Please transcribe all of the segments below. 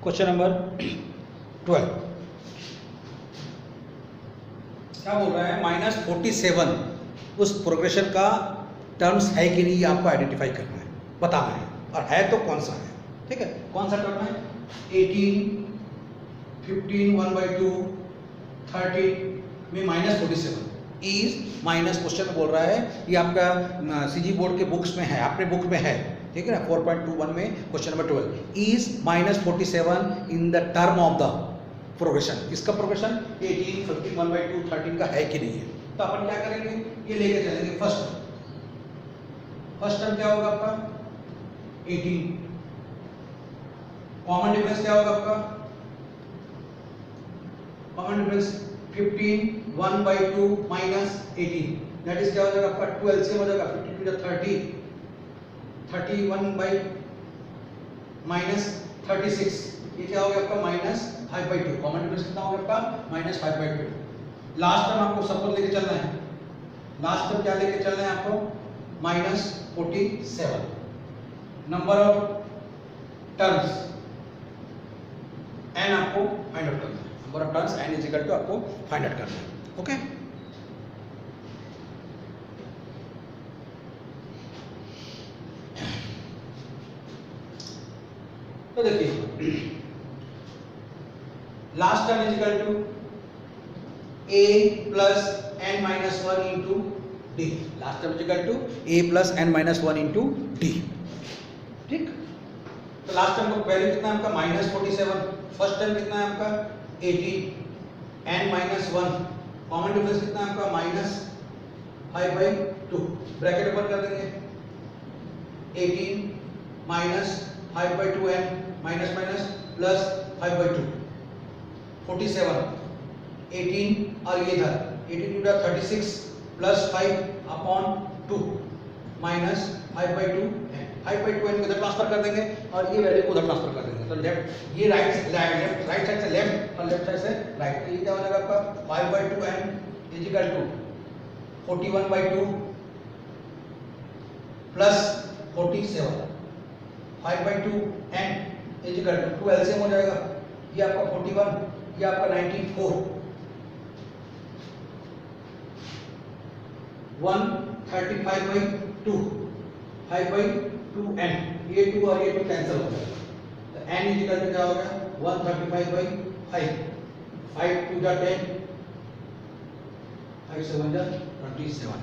Question number 12 क्या बोल रहा है, -47 उस प्रोग्रेशन का टर्म्स है कि नहीं, ये आपको आइडेंटिफाई करना है, बताना है, और है तो कौन सा है। ठीक है, कौन सा टर्म है? 18, 15, 1/2, 13 में -47 इज माइनस, क्वेश्चन में बोल रहा है, ये आपका सीजी बोर्ड के बुक्स में है, अपने बुक में है, ठीक है ना, 4.21 में question number 12 is -47 in the term of the progression. किसका प्रोग्रेशन? 18, 15, 1/2, 13 का है कि नहीं है। तो अपन क्या करेंगे, ये लेके चलेंगे। फर्स्ट टर्म क्या होगा आपका? 18। कॉमन डिफरेंस क्या होगा आपका? कॉमन डिफरेंस 15, 1/2 -18, दैट इज क्या हो जाएगा आपका? 12 से हो जाएगा, 50 to 30, 31 by -36, ये क्या हो गया आपका? -5/2। कॉमन डिफरेंस कितना हो गया आपका? -5/2। लास्ट टर्म आपको सपोज लेके चलना है, लास्ट टर्म क्या लेके चलना है आपको? -47। नंबर ऑफ टर्म्स एन आपको फाइंड आउट करना है, number of terms n is equal to आपको फाइंड आउट करना है। ओके, तो देखिए last term is equal to a plus n minus 1 into d, last term is equal to a plus n minus 1 into d। ठीक, तो last term का value कितना है आपका? -47। फर्स्ट टर्म कितना है आपका? 18, n minus 1, कॉमन डिफरेंस कितना है आपका? -5/2, ब्रैकेट ओपन कर देंगे, 18 minus 5/2n minus minus plus 5/2, 47, 18 और ये इधर 18 to 36 plus 5/2 minus 5/2 n, 5/2 n को इधर ट्रांसफर कर देंगे और ये वैल्यू को उधर ट्रांसफर कर देंगे। तो लेफ्ट, ये राइट साइड से लेफ्ट और लेफ्ट साइड से राइट, तो ये क्या हो जाएगा आपका? 5/2 n is equal to 41/2 plus 47, 5/2 n is equal to 2 LCM हो जाएगा, ये आपका 41, ये आपका 94, 135/2, 5/2 n, ये 2 और ये 2 कैंसिल हो जाएगा, तो n इज इक्वल टू क्या हो गया? 135/5, 5 2 जा 10, 5 7 जा 27,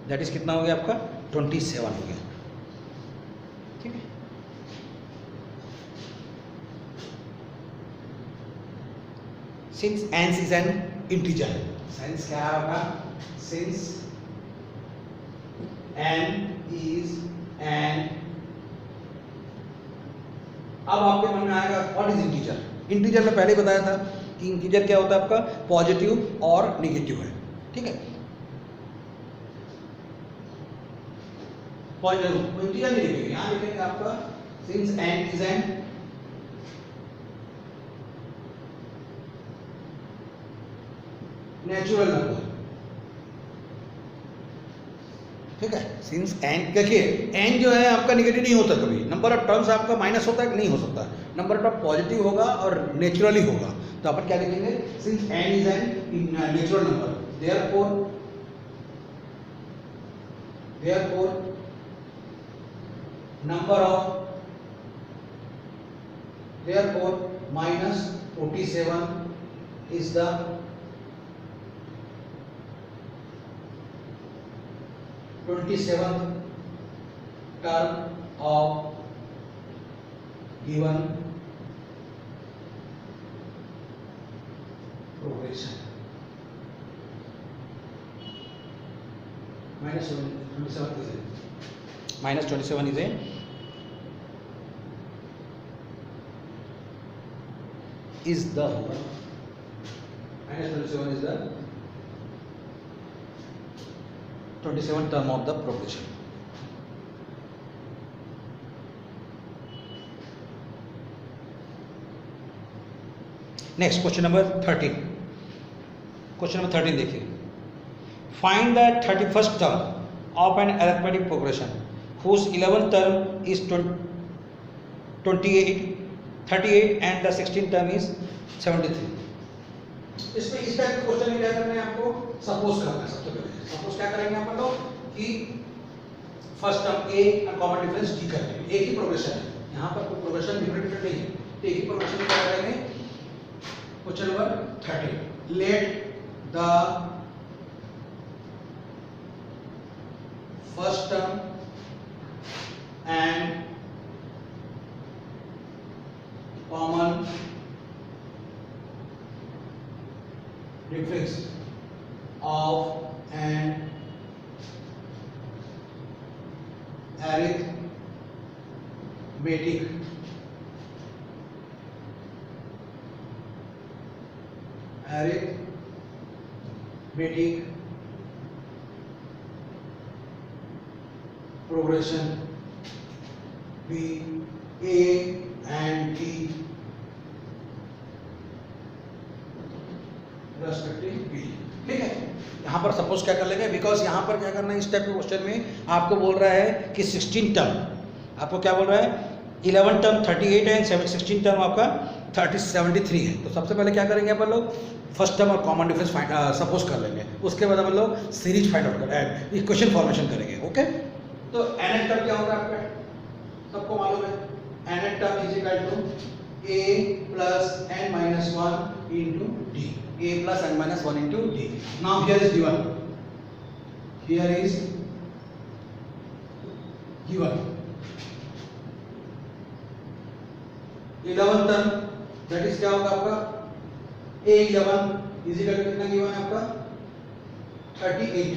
दैट इज कितना हो गया आपका? 27 हो गया। ठीक है, since n is an integer, since क्या है आपका? सिंस n इज एन, अब आपके मन में आएगा व्हाट इज इंटीजर। इंटीजर में पहले बताया था कि इंटीजर क्या होता है आपका? पॉजिटिव और नेगेटिव है। ठीक है, पॉजिटिव इंटीजर नहीं लिखेंगे, यहां लिखेंगे आपका since n is an natural number. ठीक है, सिंस n, देखिए n जो है आपका नेगेटिव नहीं होता कभी, नंबर ऑफ टर्म्स आपका माइनस होता है कि नहीं हो सकता, नंबर ऑफ टर्म पॉजिटिव होगा और नेचुरली होगा। तो अपन क्या लिखेंगे? Since n is an natural number, therefore number of, therefore -47 is the term of given progression. -27 is a is the -27 is the 27 term of the progression. Next question number 13, question number 13 देखिए, find the 31st term of an arithmetic progression whose 11th term is 28, 38 and the 16th term is 73. इसमें इस type के question में क्या करना है आपको, suppose करना है। सबसे पहले सपोज क्या करेंगे आप लोग कि फर्स्ट टर्म ए और कॉमन डिफरेंस डी कर लेंगे। एक ही प्रोग्रेशन है, यहाँ पर कोई प्रोग्रेशन डिफरेंट नहीं है, तो एक ही प्रोग्रेशन में क्या करेंगे। Question number 30, let the first term and common difference of an arithmetic progression be A and D respectively। ठीक है, यहाँ पर सपोज क्या कर लेंगे, बिकॉज यहाँ पर क्या करना है, इस टाइप के क्वेश्चन में आपको बोल रहा है कि 16 टर्म, आपको क्या बोल रहा है 11 टर्म 38 है, 16 टर्म आपका 73 है। तो सबसे पहले क्या करेंगे अपन लोग, फर्स्ट टर्म और कॉमन डिफरेंस सपोज कर लेंगे, उसके बाद अपन लोग सीरीज फाइंड आउट करेंगे, इक्वेशन फॉर्मेशन करेंगे। ओके, तो nth टर्म क्या होगा आपका, सबको मालूम है, nth term is equal to a plus n minus 1 into d, a plus n minus 1 into d. Now here is given, here is given 11th term, that is क्या होगा आपका a11 is equal to कितना given है आपका 38,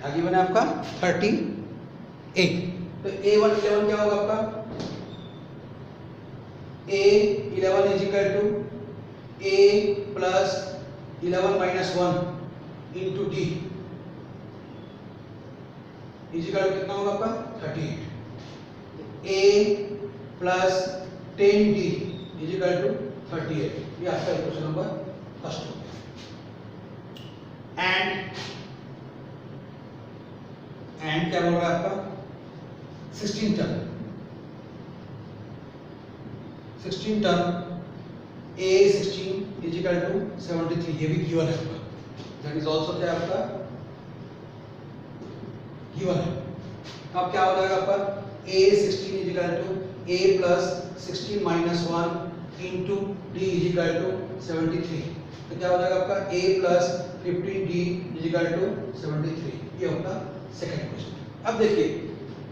क्या given है आपका 38। तो a11 क्या होगा आपका a11 is equal to a plus 11 minus 1 into d is equal to कितना होगा आपका 38। a plus 10d is equal to 38, ये आपका इक्वेशन नंबर फर्स्ट हो गया। एंड क्या बोल रहा है आपका 16 term, 16 term a16 is equal to 73, ये भी गिवन है आपका, दैट इज आल्सो क्या आपका गिवन है। अब क्या हो जाएगा आपका a16 is equal to a plus 16 minus 1 into d is equal to 73, तो क्या हो जाएगा आपका a plus 15d is equal to 73, ये होगा सेकंड इक्वेशन। अब देखिए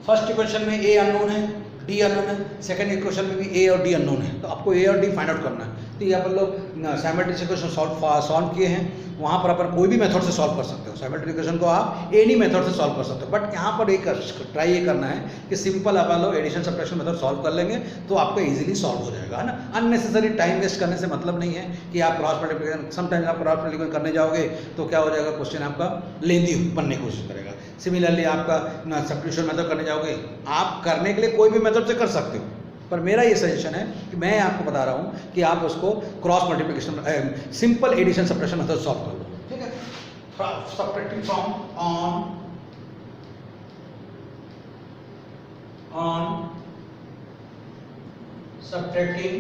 फर्स्ट इक्वेशन में a अननोन है, डी अननोन है, सेकंड इक्वेशन में भी ए और डी अननोन है, तो आपको ए और डी फाइंड आउट करना है। तो यहाँ पर लोग साइमल्टेनियस इक्वेशन सॉल्व किए हैं, वहाँ पर अपन कोई भी मेथड से सॉल्व कर सकते हो, साइमल्टेनियस इक्वेशन को आप एनी मेथड से सॉल्व कर सकते हो, बट यहाँ पर एक ट्राई ये करना है कि सिंपल अपन लोग एडिशन सब्ट्रैक्शन मेथड सॉल्व कर लेंगे तो आपका इजीली सॉल्व हो जाएगा, है ना। अननेसेसरी टाइम वेस्ट करने से मतलब नहीं है कि आप क्रॉस मल्टीप्लिकेशन, समटाइम्स आप क्रॉस मल्टीप्लिकेशन करने जाओगे तो क्या हो जाएगा, क्वेश्चन आपका लेंदी बनने की कोशिश करेगा। सिमिलरली आपका सब्स्टिट्यूशन मेथड करने जाओगे, आप करने के लिए कोई भी मेथड से कर सकते हो, पर मेरा ये सजेशन है कि मैं आपको बता रहा हूँ कि आप उसको cross multiplication simple addition subtraction method solve कर लो। ठीक है, subtracting from on subtracting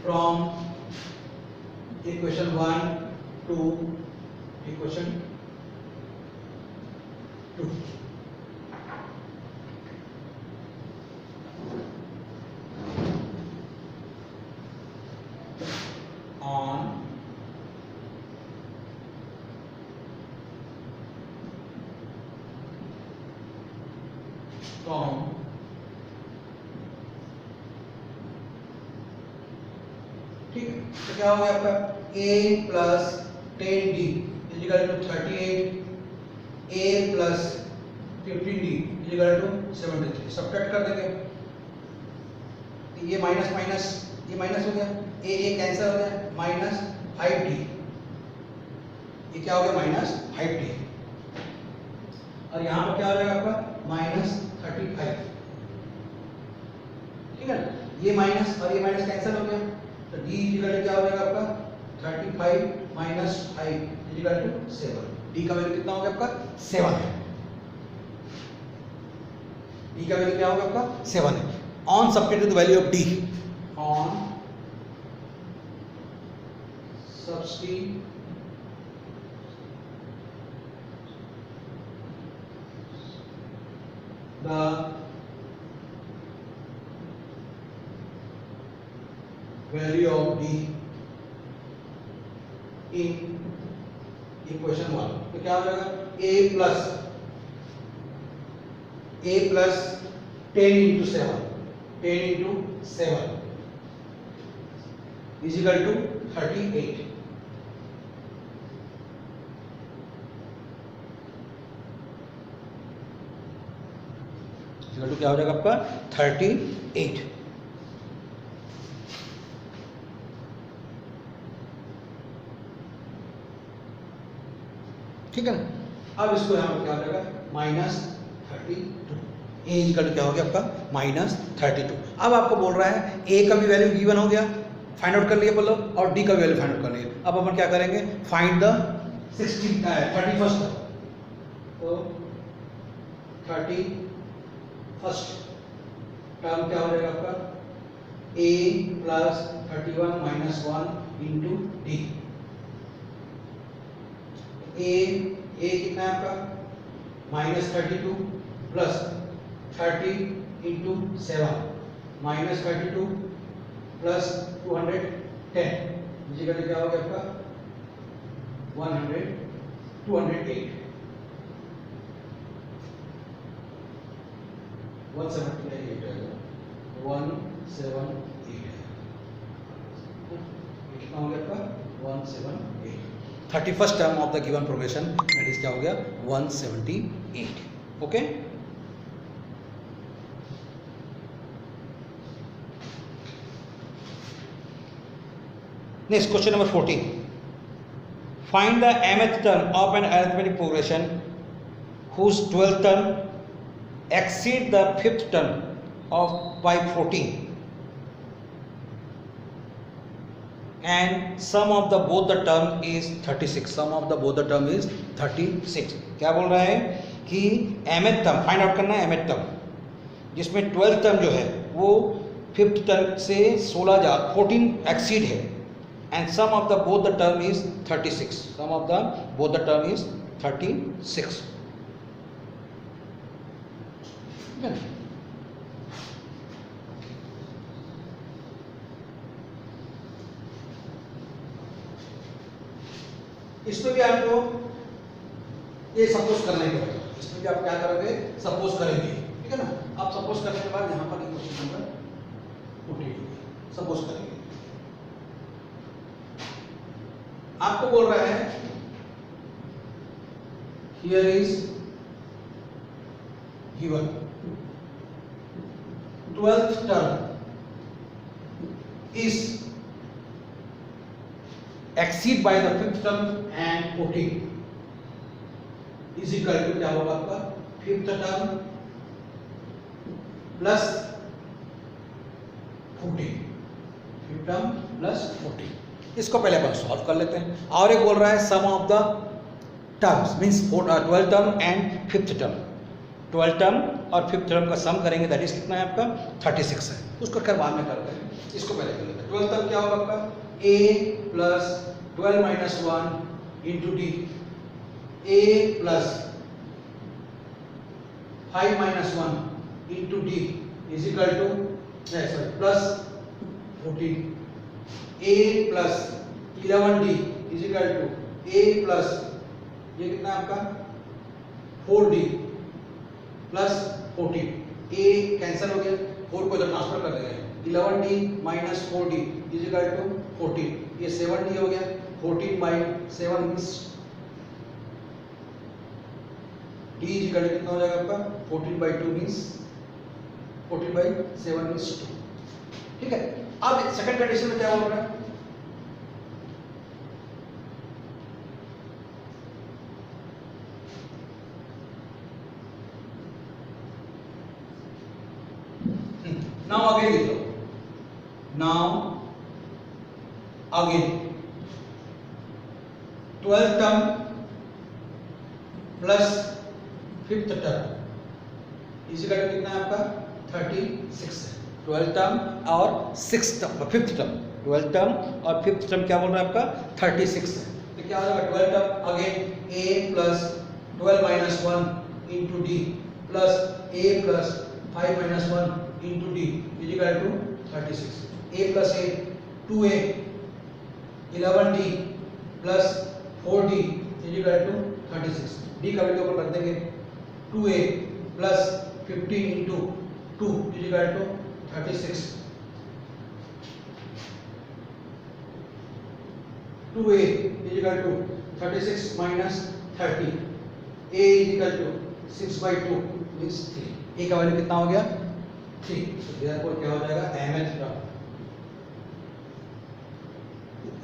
from equation 1 to equation 2। on from ठीक है, तो क्या हो गया आपका a plus 10d is equal to 38, a plus 15d is equal to 73, subtract कर देंगे, ये माइनस माइनस ये माइनस हो गया, ए कैंसिल हो गया, माइनस 5d, ये क्या हो गया माइनस 5d, और यहाँ पर क्या हो जाएगा आपका माइनस 35। ठीक है, ये माइनस और ये माइनस कैंसिल हो गया, तो d इक्वल क्या हो जाएगा आपका 35 माइनस 5 इक्वल टू 7। d का वैल्यू कितना हो गया आपका 7 है, d का वैल्यू क्या होगा आपका 7 है। On substitute the value of D, on substitute the value of d in equation 1, तो क्या हो जाएगा a plus 10 into 7 is equal to 38. Equal to क्या हो जाएगा आपका 38। ठीक है ना। अब इसको यहाँ पर क्या हो जाएगा -32, ए इक्वल टू क्या हो गया आपका -32। अब आपको बोल रहा है ए का भी वैल्यू गिवन हो गया, फाइंड आउट कर लिया बोलो, और डी का वैल्यू फाइंड आउट कर लिया। अब अपन क्या करेंगे, फाइंड द 31st, तो 31st टर्म क्या हो जाएगा आपका a plus 31 minus 1 into D. A कितना है आपका -32 प्लस 30 इंटू 7 -32 प्लस 210 इसी क्या हो गया आपका 208 178 कितना हो गया आपका 178। 31st term of the given progression that is क्या हो गया 178। Okay, next question number 14, find the mth term of an arithmetic progression whose 12th term exceed the 5th term of by 14 and sum of the both the term is 36. sum of the both the term is 36। क्या बोल रहा है कि mth term find out करना है, mth term जिसमें 12th term जो है वो 5th टर्म से 14 एक्सीड है, and sum of the both the term is 36। sum of the both the term is 36। इसमें भी आपको ये सपोज करने के बाद, इसमें भी आप क्या करोगे, सपोज करेंगे। ठीक है ना। आप सपोज करने के बाद यहाँ पर क्वेश्चन नंबर 14 सपोज करेंगे। आपको बोल रहा है here is given 12th term is exceed by the 5th term and 14 is equal to क्या होगा आपका 5th term plus 14, 5th term plus 14। इसको पहले अपन सॉल्व कर लेते हैं। और एक बोल रहा है sum of the terms means 12th term and 5th term, 12th term और 5th टर्म का सम करेंगे, दैट इज कितना है आपका 36 है। उसको कर बाद में करते हैं, इसको पहले कर लेते हैं। 12th टर्म क्या होगा आपका a plus 12 minus 1 into d, a plus 5 minus 1 into d is equal to plus 14, a plus 11d is equal to a plus ये कितना आपका 4d प्लस 14, a कैंसिल हो गया, 4 को इधर ट्रांसफर कर देंगे, 11d minus 4d is equal to 14, ये 7d हो गया, 14 by 7 means d is equal to कितना हो जाएगा आपका 14 बाई 2 मींस 14 बाई 7 मींस 2। ठीक है। अब सेकंड कंडीशन में क्या हो रहा है, now again लिख लो, now again 12th term plus 5th term इसी का कितना है आपका 36 है। 12th टर्म और 6th term, 5th term, 12th term और 5th टर्म क्या बोल रहा है आपका 36 है। तो क्या हो जाएगा 12th term again a plus 12 minus 1 into d plus a plus 5 minus 1 into d is equal to 36। a plus a 2a 11d plus 4d is equal to 36। d का वैल्यू ऊपर रख देंगे 2a plus 15 into 2 is equal to 36। 2a is equal to 36 minus 30, a is equal to 6/2 means 3। a का value कितना हो गया 3। तो therefore क्या हो जाएगा mth टर्म,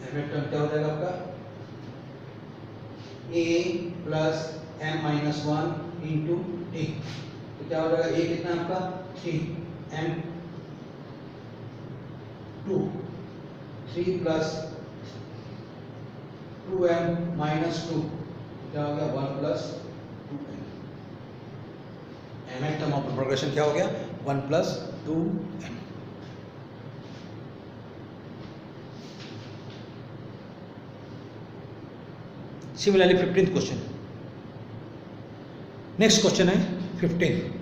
mth टर्म क्या हो जाएगा आपका a plus m minus 1 into d। तो क्या हो जाएगा a कितना आपका 3 m 2 3 प्लस 2m माइनस 2 क्या हो गया 1 plus 2m। mth term of progression क्या हो गया 1 plus 2m। Similarly 15th question, next question है 15।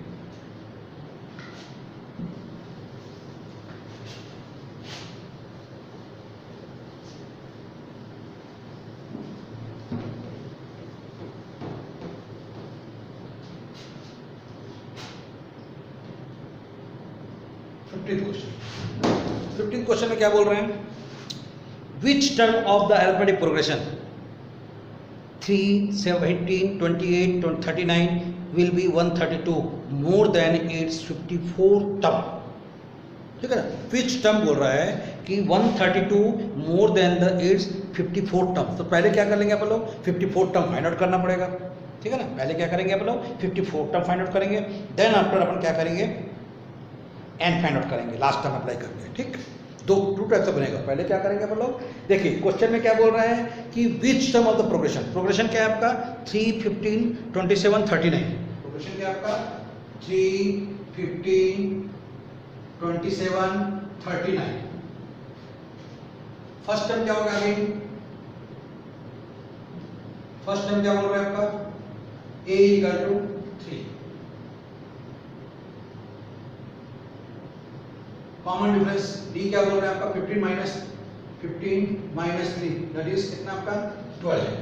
फिफ्टींथ क्वेश्चन में क्या बोल रहे हैं, which term of the arithmetic progression 3, 17, 28, 39 will be 132 more than it's 54 term. ठीक है ना, विच टर्म बोल रहा है कि 132 more than the it's 54 term. तो पहले क्या कर लेंगे अपन लोग 54 टर्म फाइंड आउट करना पड़ेगा। ठीक है ना, पहले क्या करेंगे अपन लोग 54 टर्म फाइंड आउट करेंगे, देन आफ्टर अपन क्या करेंगे एन फाइंड आउट करेंगे, लास्ट टर्म अप्लाई करके। ठीक, टू टाइप से बनेगा। पहले क्या करेंगे अपन लोग, देखिए क्वेश्चन में क्या बोल रहा है कि which term of the progression, progression क्या है आपका 3, 15, 27, 39। प्रोग्रेशन क्या है आपका 3, 15, 27, 39। फर्स्ट टर्म क्या होगा अभी, फर्स्ट टर्म क्या बोल रहा है आपका a equal to 3। Common difference d क्या बोल रहा है आपका 15 माइनस 3 दैट इज कितना आपका 12 है।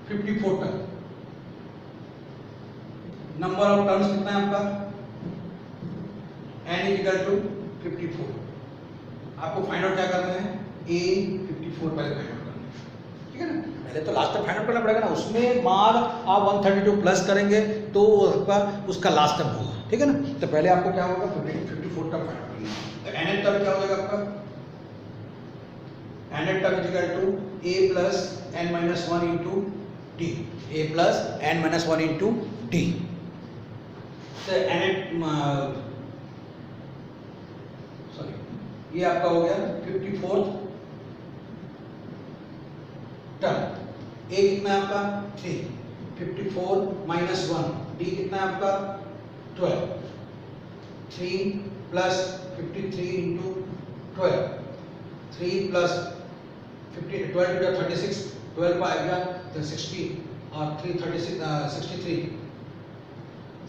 टर्म, नंबर ऑफ टर्म्स कितना है आपका n इक्वल टू 54। आपको फाइंड आउट क्या करना है a 54 पहले फाइंड आउट करना है। ठीक है ना, पहले तो लास्ट टर्म फाइंड आउट करना पड़ेगा ना, उसमें मार आप 132 प्लस करेंगे तो उसका लास्ट टर्म होगा। ठीक है ना, तो पहले आपको क्या होगा 54 टर्म फाइंड आउट करना है। तो nth टर्म क्या हो जाएगा आपका nth term is equal to a plus n minus 1 into d, a plus n minus 1 into d. तो ये आपका हो गया 54th टर्म। a कितना है आपका 3, 54 माइनस 1, d कितना है आपका 12, 3 प्लस 53 इंटू 12, 3 प्लस 12 टू 36, 12 का आएगा तो 60 और 3 36 63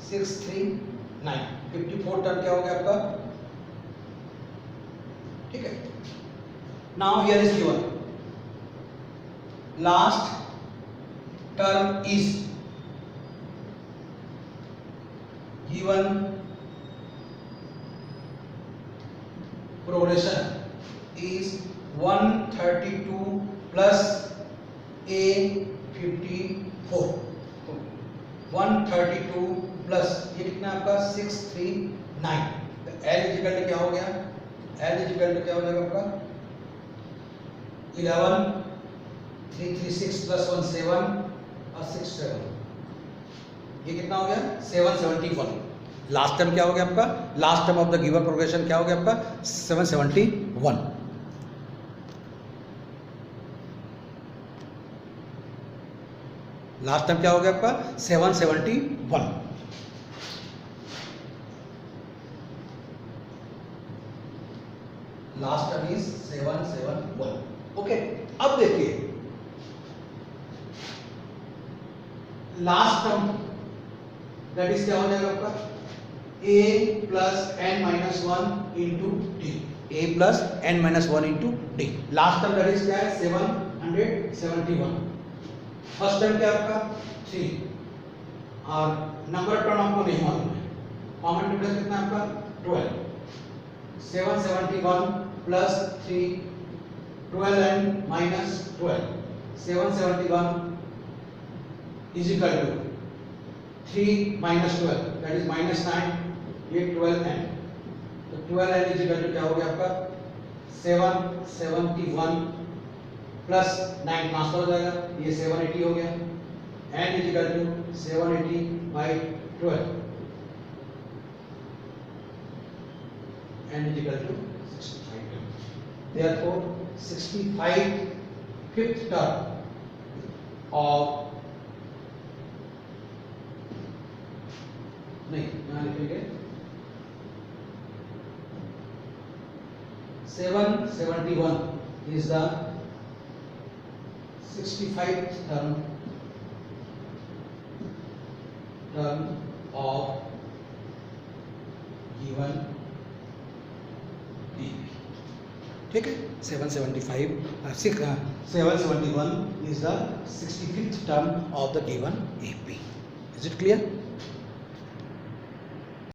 639। 54 टर्म क्या हो गया आपका। ठीक है, now here is given last term is given progression is 132 plus a 54। 132 plus ये कितना आपका 639। तो l इक्वल टू क्या हो गया, l इक्वल टू क्या हो जाएगा आपका 11 336 प्लस 1 7 और 6 7, ये कितना हो गया 771। लास्ट टर्म क्या हो गया आपका, last term of the given progression क्या हो गया आपका 771। लास्ट टर्म क्या हो गया आपका 771. Last term is 771. ओके, अब देखिए लास्ट टर्म दैट इज क्या हो जाएगा आपका a plus n minus 1 into d. a plus n minus 1 into D. Last term that is क्या है 771. फर्स्ट टर्म क्या आपका 3 और नंबर टर्म आपको नहीं मालूम है. कॉमन डिफरेंस कितना है आपका 12. 771 plus 3 12n minus 12. 771 is equal to 3 minus 12 that is minus 9. ये 12n, तो 12n is equal to क्या हो गया आपका 771 प्लस 9 ट्रांसफर हो जाएगा, ये 780 हो गया. n is equal to 780 by 12. n is equal to 65. Therefore 65 fifth term of नहीं यहाँ लिखेंगे 771 is the 65th term of given DP. ठीक है, 771 is the 65th term of the given AP. Is it clear?